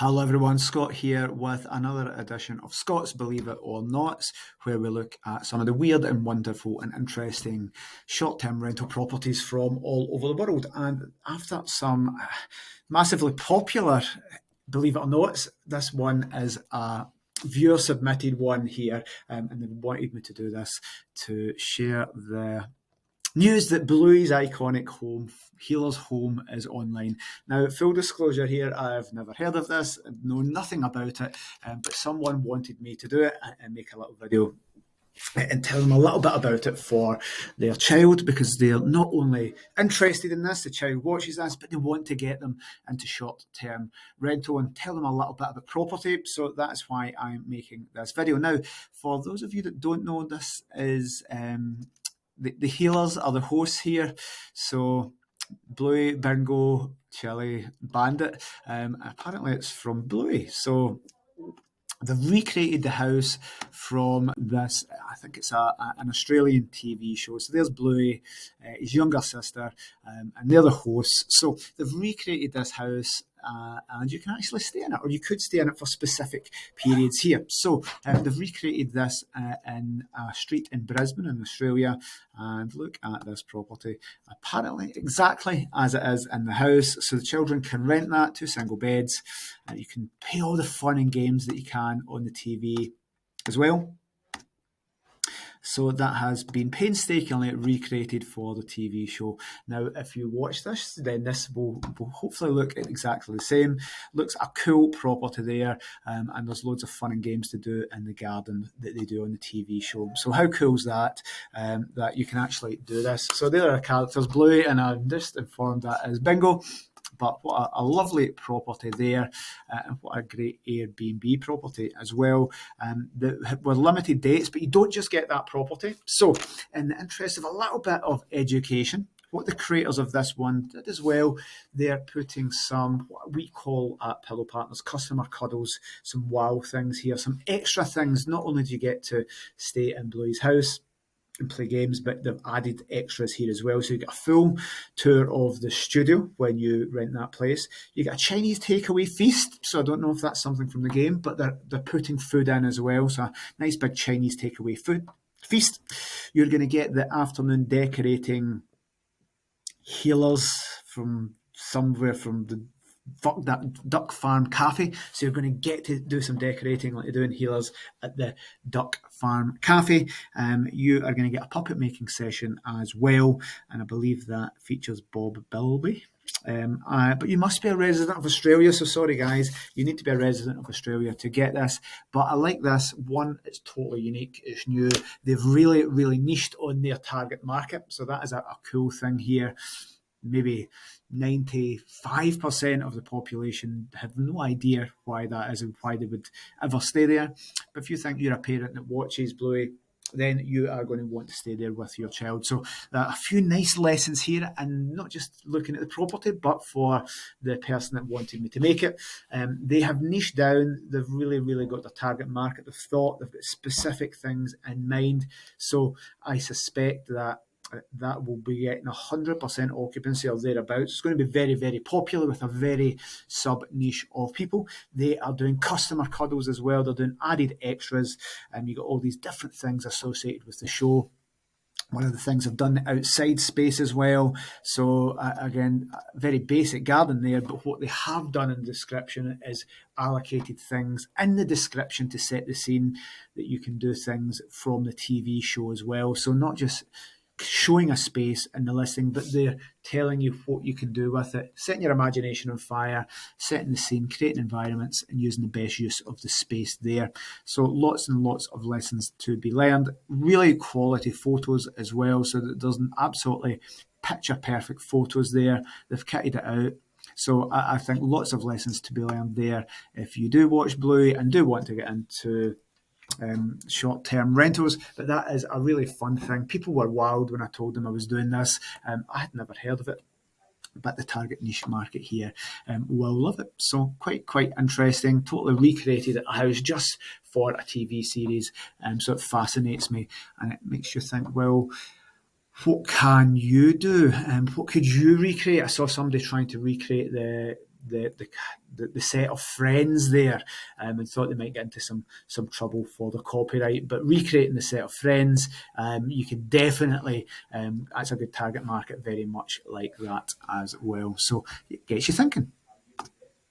Hello everyone, Scott here with another edition of Scott's Believe It or Not, where we look at some of the weird and wonderful and interesting short-term rental properties from all over the world. And after some massively popular, believe it or not, this one is a viewer submitted one here, and they wanted me to do this to share the news that Bluey's iconic home, Healer's home, is online. Now, full disclosure here, I've never heard of this, know nothing about it, but someone wanted me to do it and make a little video and tell them a little bit about it for their child, because they're not only interested in this, the child watches this, but they want to get them into short-term rental and tell them a little bit about property. So that's why I'm making this video. Now, for those of you that don't know, this is the Healers are the hosts here. So Bluey, Bingo, Chili, Bandit. Apparently it's from Bluey. So they've recreated the house from this, I think it's an Australian TV show. So there's Bluey, his younger sister, and they're the hosts. So they've recreated this house, and you can actually stay in it, or you could stay in it for specific periods here. So they've recreated this in a street in Brisbane in Australia, and look at this property. Apparently exactly as it is in the house. So the children can rent that, 2 single beds, and you can play all the fun and games that you can on the TV as well. So that has been painstakingly recreated for the TV show. Now, if you watch this, then this will hopefully look exactly the same. Looks a cool property there, and there's loads of fun and games to do in the garden that they do on the TV show. So how cool is that, that you can actually do this? So there are characters, Bluey, and I'm just informed that is Bingo. But what a lovely property there, and what a great Airbnb property as well. That were limited dates, but you don't just get that property. So in the interest of a little bit of education, what the creators of this one did as well, they're putting some, what we call at Pillow Partners, customer cuddles, some wow things here, some extra things. Not only do you get to stay in Bluey's house and play games, but they've added extras here as well. So you get a full tour of the studio when you rent that place. You get a Chinese takeaway feast. So I don't know if that's something from the game, but they're putting food in as well. So a nice big Chinese takeaway feast. You're going to get the afternoon decorating Healers from somewhere from the Duck Farm Cafe. So you're going to get to do some decorating like you do in Healers at the Duck Farm Cafe. You are going to get a puppet making session as well, and I believe that features Bob Bilby. But you must be a resident of Australia, so sorry guys, you need to be a resident of Australia to get this. But I like this one, it's totally unique, it's new, they've really niched on their target market, so that is a cool thing here. Maybe 95% of the population have no idea why that is and why they would ever stay there. But if you think you're a parent that watches Bluey, then you are going to want to stay there with your child. So a few nice lessons here, and not just looking at the property, but for the person that wanted me to make it. They have niched down. They've really got their target market. They've got specific things in mind. So I suspect that will be getting 100% occupancy or thereabouts. It's going to be very popular with a very sub-niche of people. They are doing customer cuddles as well. They're doing added extras, and you got all these different things associated with the show. One of the things I've done the outside space as well. So again, very basic garden there, but what they have done in the description is allocated things in the description to set the scene that you can do things from the TV show as well. So not just showing a space in the listing, but they're telling you what you can do with it, setting your imagination on fire, setting the scene, creating environments, and using the best use of the space there. So lots and lots of lessons to be learned. Really quality photos as well, so that there's absolutely picture perfect photos there. They've kitted it out. So I think lots of lessons to be learned there if you do watch Bluey and do want to get into short-term rentals. But that is a really fun thing. People were wild when I told them I was doing this. I had never heard of it, but the target niche market here will love it. So quite interesting. Totally recreated a house just for a TV series. So it fascinates me, and it makes you think, well, what can you do? What could you recreate? I saw somebody trying to recreate the the set of Friends there, and thought they might get into some trouble for the copyright. But recreating the set of Friends, you can definitely, that's a good target market, very much like that as well. So it gets you thinking.